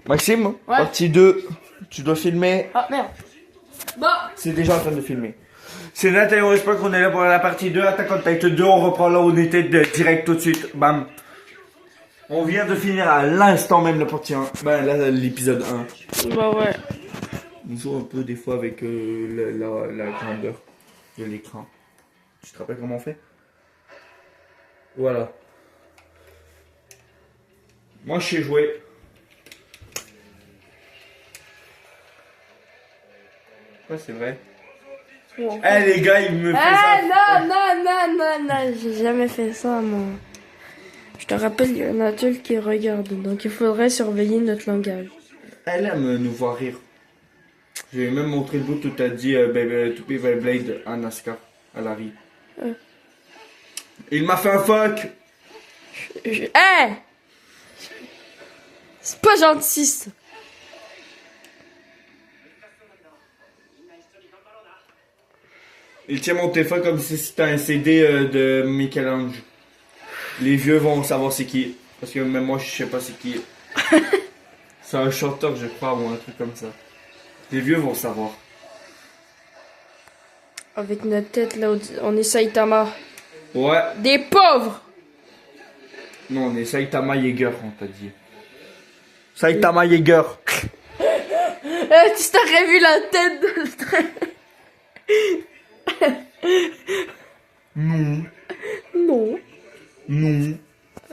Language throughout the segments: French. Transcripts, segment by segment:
Maxime, Ouais. partie 2, tu dois filmer. Ah merde. Bah. C'est déjà en train de filmer. C'est Nathalie, on espère qu'on est là pour la partie 2. Attack on Titan 2, on reprend là où on était direct tout de suite. Bam. On vient de finir à l'instant même la partie 1. Ben là, l'épisode 1. Bah ouais. On joue un peu des fois avec la grandeur de l'écran. Tu te rappelles comment on fait? Voilà. Moi je sais jouer. Ouais, c'est vrai. Bon. Eh les gars, il me fait ça. Non, j'ai jamais fait ça, moi. Je te rappelle, il y a un adulte qui regarde, donc il faudrait surveiller notre langage. Elle aime nous voir rire. Je vais même montrer le bout où t'as dit to be Blade à NASCAR, à Larry. Il m'a fait un fuck. Hey! C'est pas gentil, ça. Il tient mon téléphone comme si c'était un CD de Michel-Ange. Les vieux vont savoir c'est qui. Parce que même moi je sais pas c'est qui. C'est un chanteur je crois ou un truc comme ça. Les vieux vont savoir. Avec notre tête, là, on est Saitama. Ouais. Des pauvres! Non, on est Saitama Yeager, on t'a dit. Saitama Yeager. Tu t'aurais vu la tête de le train. Non. Non. Non.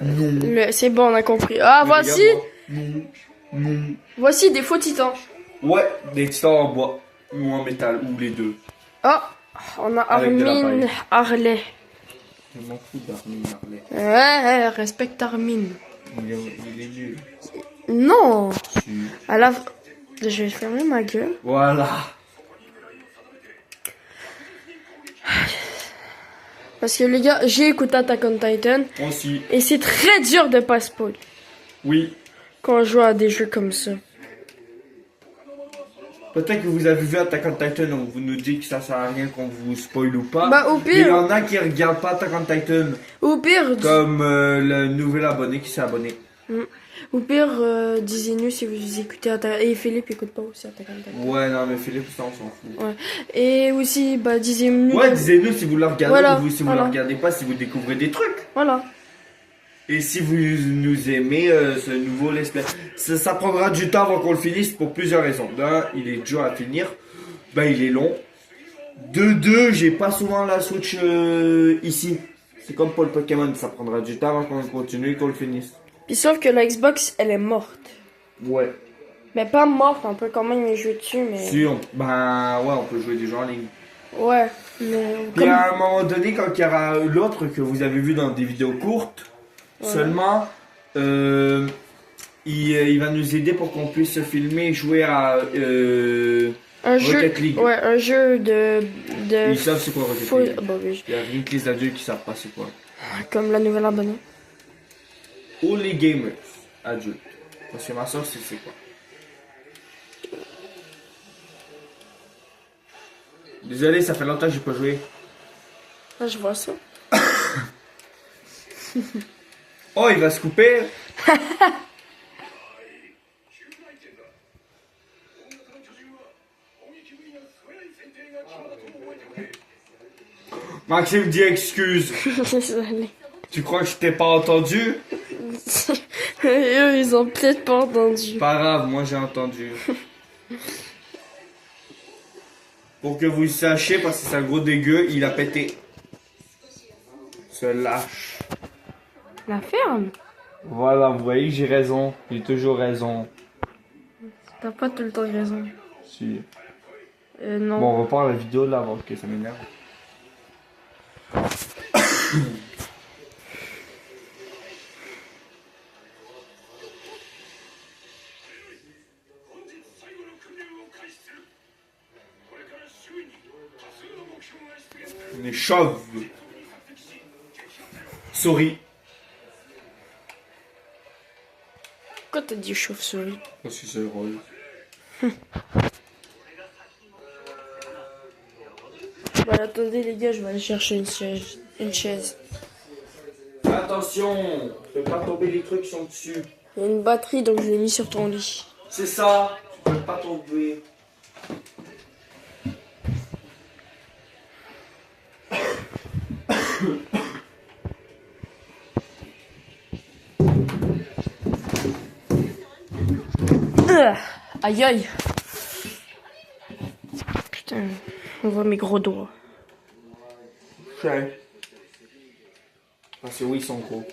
Non. Mais c'est bon, on a compris. Ah, Mais voici! regarde-moi. Non. Non. Voici des faux titans. Ouais, des titans en bois. Ou en métal, ou les deux. Oh! On a Avec de la Armin paille. Harley. Je m'en fous d'Armin Harley. Ouais, respecte Armin. Il est nul. Non! Si. À la... Je vais fermer ma gueule. Voilà. Parce que les gars, j'ai écouté Attack on Titan. Moi aussi. Et c'est très dur de pas spoil Oui. quand on joue à des jeux comme ça. Peut-être que vous avez vu Attack on Titan, donc vous nous dites que ça sert à rien qu'on vous spoil ou pas. Bah, au Mais il y pire, en a qui regardent pas Attack on Titan. Comme le nouvel abonné qui s'est abonné. Disez-nous si vous écoutez Attack... Et Philippe écoute pas aussi Attack on Titan. Ouais, non, mais Philippe, ça, on s'en fout. Ouais. Et aussi, bah, disez-nous... Ouais, disez-nous si vous le regardez Voilà, ou si vous voilà. le regardez pas, si vous découvrez des trucs. Voilà. Et si vous nous aimez ce nouveau let's play, ça prendra du temps avant qu'on le finisse pour plusieurs raisons. D'un, il est dur à finir. Ben, il est long. De deux, j'ai pas souvent la Switch ici. C'est comme pour le Pokémon, ça prendra du temps avant qu'on continue et qu'on le finisse. Puis sauf que la Xbox, elle est morte. Ouais. Mais pas morte, on peut quand même y jouer dessus, mais... Si, ben ouais, on peut jouer des jeux en ligne. Ouais, mais... Puis à un moment donné, quand il y aura l'autre que vous avez vu dans des vidéos courtes, seulement, il va nous aider pour qu'on puisse filmer et jouer à un jeu, Rocket League. ouais, un jeu de Ils savent c'est quoi Rocket League. Bah oui, Il y a rien que les adultes qui savent pas c'est quoi. comme la nouvelle abonnée. Ou les gamers adultes. Parce que ma soeur c'est quoi. Désolé, ça fait longtemps que j'ai pas joué. Ah, je vois ça. Oh, il va se couper. Maxime dit excuse. Désolé. Tu crois que je t'ai pas entendu? Eux, ils ont peut-être pas entendu. Pas grave, moi j'ai entendu. Pour que vous sachiez, parce que c'est un gros dégueu, il a pété. Ce lâche. La ferme? Voilà, vous voyez que j'ai raison. J'ai toujours raison. T'as pas tout le temps raison. Si. Non. Bon, on repart la vidéo là avant que ça m'énerve. On est chauve. Sorry. Pourquoi t'as dit chauve-souris? Parce que c'est drôle. Voilà, attendez les gars, je vais aller chercher une chaise. Attention, fais pas tomber les trucs qui sont dessus. Il y a une batterie, donc je l'ai mis sur ton lit. C'est ça. Tu peux pas tomber. Aïe aïe. Putain, on voit mes gros doigts. Ouais. Parce que oui, ils sont gros.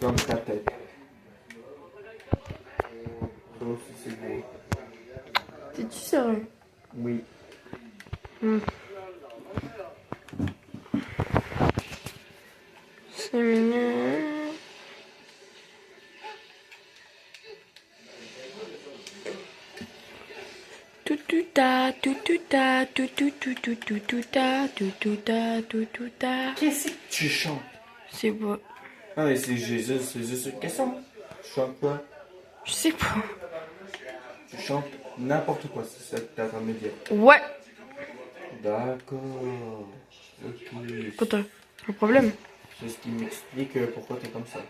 Comme ta tête. Ça aussi, c'est beau. T'es-tu sérieux? Oui. C'est mignon. Tututa, tututa, tutututututa, tututa, tututa. Qu'est-ce que tu chantes? C'est beau. Ah, mais c'est juste une question. Tu chantes quoi? Je sais pas. Tu chantes n'importe quoi, c'est ça que t'as en train de me dire. Ouais. D'accord. Ok. Quoi t'as un problème? C'est ce qui m'explique pourquoi t'es comme ça.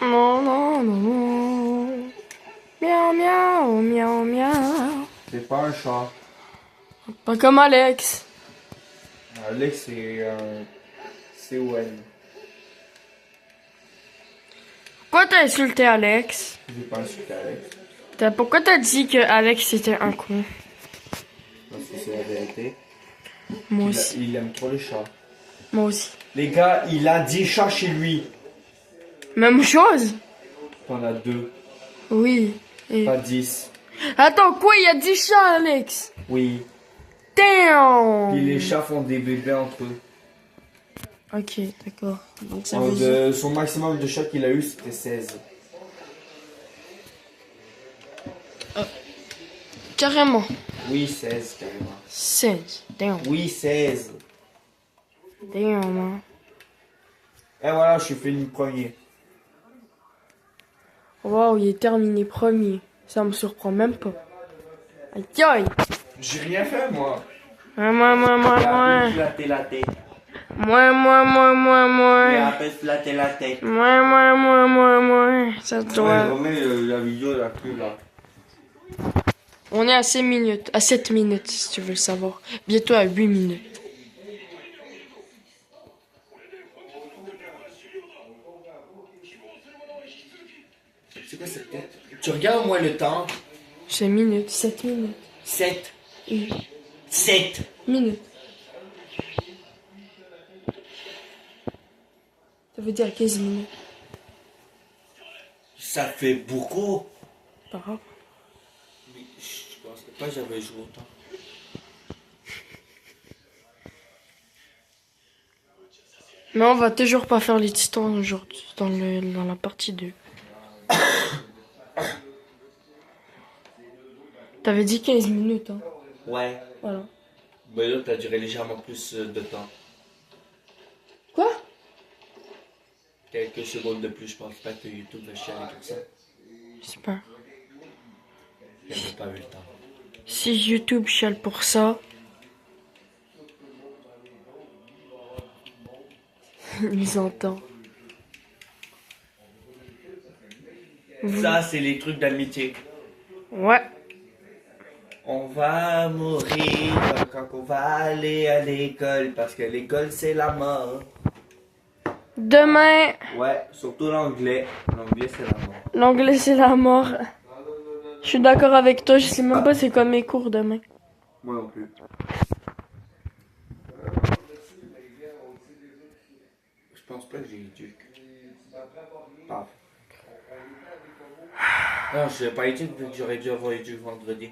Non, non, non. Miaou, miaou, miaou, miaou. C'est pas un chat. Pas comme Alex. Alex, c'est un C-O-N. Pourquoi t'as insulté Alex? J'ai pas insulté Alex. Pourquoi t'as dit que Alex c'était un con? Parce que c'est la vérité. Moi aussi. Il aime trop les chats. Moi aussi. Les gars, il a 10 chats chez lui. Même chose? T'en as 2, Oui. Et... pas 10. Attends, quoi? Il y a 10 chats, Alex? Oui. Damn! Puis les chats font des bébés entre eux. Ok, d'accord. Donc ça veut dire... Son maximum de chats qu'il a eu, c'était 16. Carrément. Oui, 16 carrément. 16. Damn. Oui, 16. Damn, hein. Et voilà, je suis fini premier. Wow, il est terminé premier. Ça me surprend même pas. Aïe aïe. J'ai rien fait, moi. Moi. Flatter la tête. Moi. Il a à peine flatter la tête. Moi. Ça Ouais, doit... remets la vidéo là, plus là. On est à 6 minutes. À 7 minutes, si tu veux le savoir. Bientôt à 8 minutes. C'est quoi cette tête? Tu regardes au moins le temps. 5 minutes. 7 minutes. 7. 8 7. minutes. Ça veut dire 15 minutes. Ça fait beaucoup. Pas grave. Mais je pensais pas que j'avais joué autant. Mais on va toujours pas faire les titans aujourd'hui dans la partie 2. T'avais dit 15 minutes, hein. Ouais. Voilà. Mais là, t'as duré légèrement plus de temps. Quoi? Quelques secondes de plus, je pense pas que YouTube va chialer pour ça. J'espère. J'avais pas eu le temps. Si YouTube chiale pour ça... Ils entendent. Ça, c'est les trucs d'amitié. Ouais. On va mourir quand on va aller à l'école, parce que l'école, c'est la mort. Demain, Ouais, surtout l'anglais. L'anglais, c'est la mort. l'anglais c'est la mort. Je suis d'accord avec toi, je sais même pas c'est quoi mes cours demain. Moi non plus. Je pense pas que j'ai éduqué. Paf. Non, je n'ai pas éduqué vu que j'aurais dû avoir éduqué vendredi.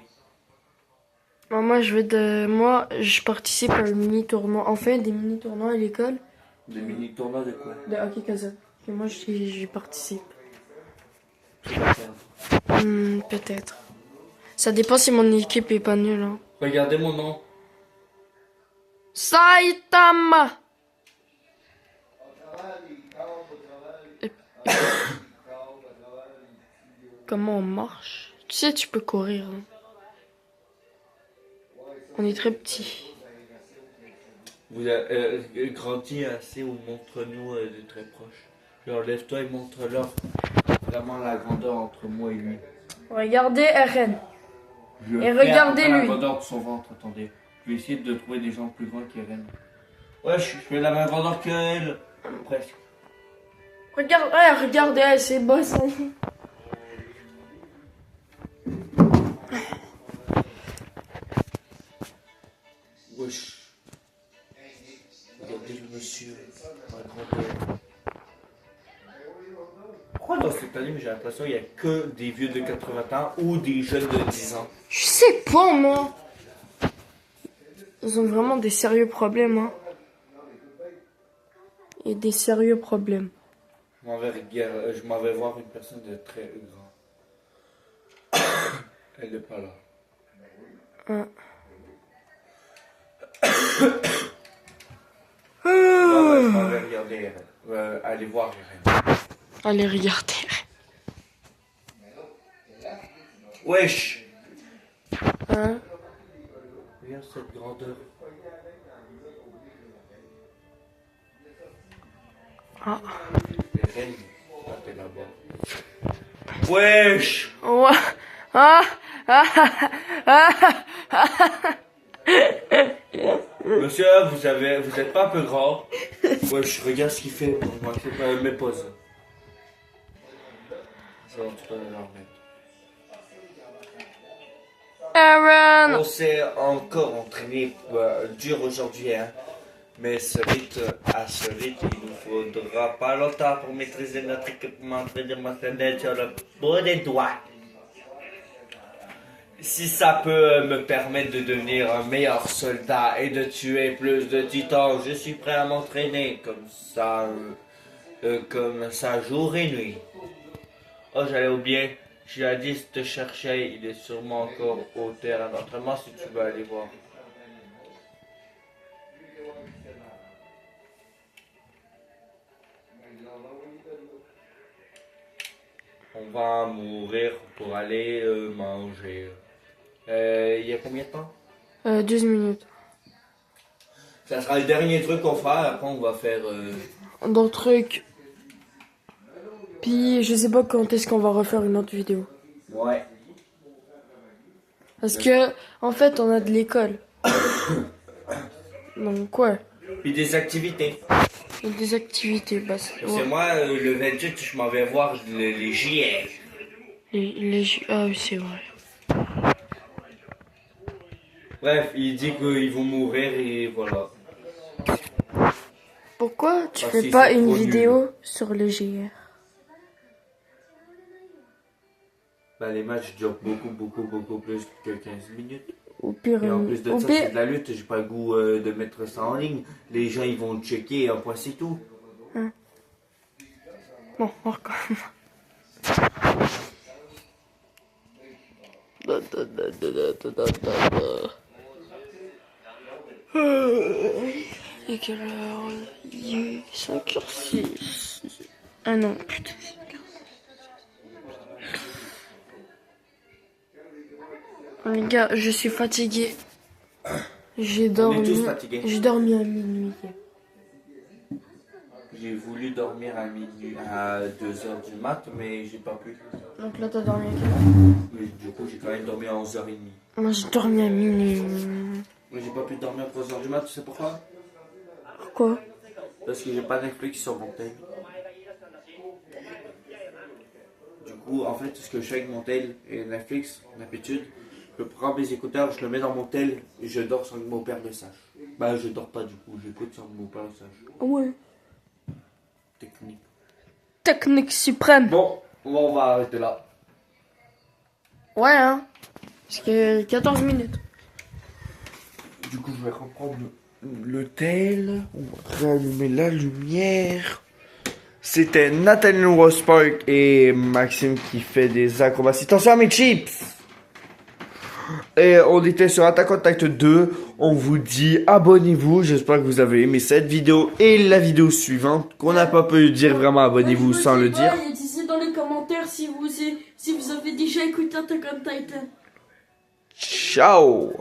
Moi, je participe à un mini-tournoi. Enfin, des mini-tournois à l'école. Des mini-tournois de quoi? De hockey kazakh. Et moi, j'y participe. Tu vas faire. Peut-être. Ça dépend si mon équipe est pas nulle. Hein. Regardez mon nom. Saitama! Comment on marche? Tu sais, tu peux courir. Hein. On est très petits. Vous avez grandi assez ou montre-nous de très proche. Genre lève-toi et montre-leur vraiment la grandeur entre moi et lui. Regardez RN. Je Et fais regardez la lui. grandeur de son ventre, attendez. Je vais essayer de trouver des gens plus grands qu'Eren. Ouais, je fais la même grandeur qu'elle. Presque. Regardez, c'est beau ça. Wesh. Regardez le monsieur, ma grandeur. Pourquoi dans cet anime j'ai l'impression qu'il n'y a que des vieux de 80 ans ou des jeunes de 10 ans? Je sais pas, moi. Ils ont vraiment des sérieux problèmes, hein. Et des sérieux problèmes. Je m'en vais voir une personne de très grand. Elle n'est pas là. Ah. Je m'en vais regarder Eren. Aller voir Eren. Allez, regardez. Wesh! Hein? Regarde cette grandeur. Ah. Eren, là t'es là-bas. Wesh! Ouais. Ah. Monsieur, vous êtes pas un peu grand? Wesh, regarde ce qu'il fait. Moi, c'est pas mes pauses. Je vais entrer dans leur mettre. Aaron! On s'est encore entraîné dur aujourd'hui, hein. Mais à ce rythme, il nous faudra pas longtemps pour maîtriser notre équipement tridimensionnel sur le bout des doigts. Si ça peut me permettre de devenir un meilleur soldat et de tuer plus de titans, je suis prêt à m'entraîner comme ça jour et nuit. Oh, j'allais oublier. Jadis te cherchait, il est sûrement encore au terrain d'entraînement si tu veux aller voir. On va mourir pour aller manger. Il y a combien de temps? 12 minutes. Ça sera le dernier truc qu'on fera, après on va faire... D'autres trucs. Puis je sais pas quand est-ce qu'on va refaire une autre vidéo. Ouais. Parce que, en fait, on a de l'école. Donc, ouais. Puis des activités. Et des activités. Bah, Parce que moi, le 28, je m'en vais voir les JR. Ah oui, c'est vrai. Bref, il dit qu'ils vont mourir et voilà. Pourquoi tu Parce fais qu'ils pas sont une trop vidéo sur le GR? Bah, les matchs durent beaucoup plus que 15 minutes. Au pire, Et en plus de au ça, pire- c'est de la lutte, j'ai pas le goût de mettre ça en ligne. Les gens, ils vont checker, un point c'est tout. Bon, on recommence. Et quelle heure? Il est 5h06. Ah non, putain. Les gars, je suis fatigué. J'ai dormi. tous fatigués. J'ai dormi à minuit. J'ai voulu dormir à minuit, à 2h du mat, mais j'ai pas pu. Donc là, t'as dormi à quelle heure? Mais du coup, j'ai quand même dormi à 11h30. Moi, j'ai dormi à minuit. Mais j'ai pas pu dormir à 3h du mat, tu sais pourquoi? Pourquoi? Parce que j'ai pas Netflix sur mon tel. Du coup, en fait, ce que je fais avec mon tel et Netflix, d'habitude, je prends mes écouteurs, je le mets dans mon tel et je dors sans que mon père le sache. Bah, je dors pas du coup, j'écoute sans que mon père le sache. Ouais. Technique. Technique suprême. Bon, on va arrêter là. Ouais, hein. Parce que 14 minutes. Du coup, je vais reprendre le tel. On va rallumer la lumière. C'était Nathaniel Rospark et Maxime qui fait des acrobaties. Attention à mes chips! Et on était sur Attack on Titan 2. On vous dit abonnez-vous. J'espère que vous avez aimé cette vidéo et la vidéo suivante. Qu'on n'a pas pu dire vraiment abonnez-vous sans le dire. Dites dans les commentaires si vous avez déjà écouté Attack on Titan. Ciao!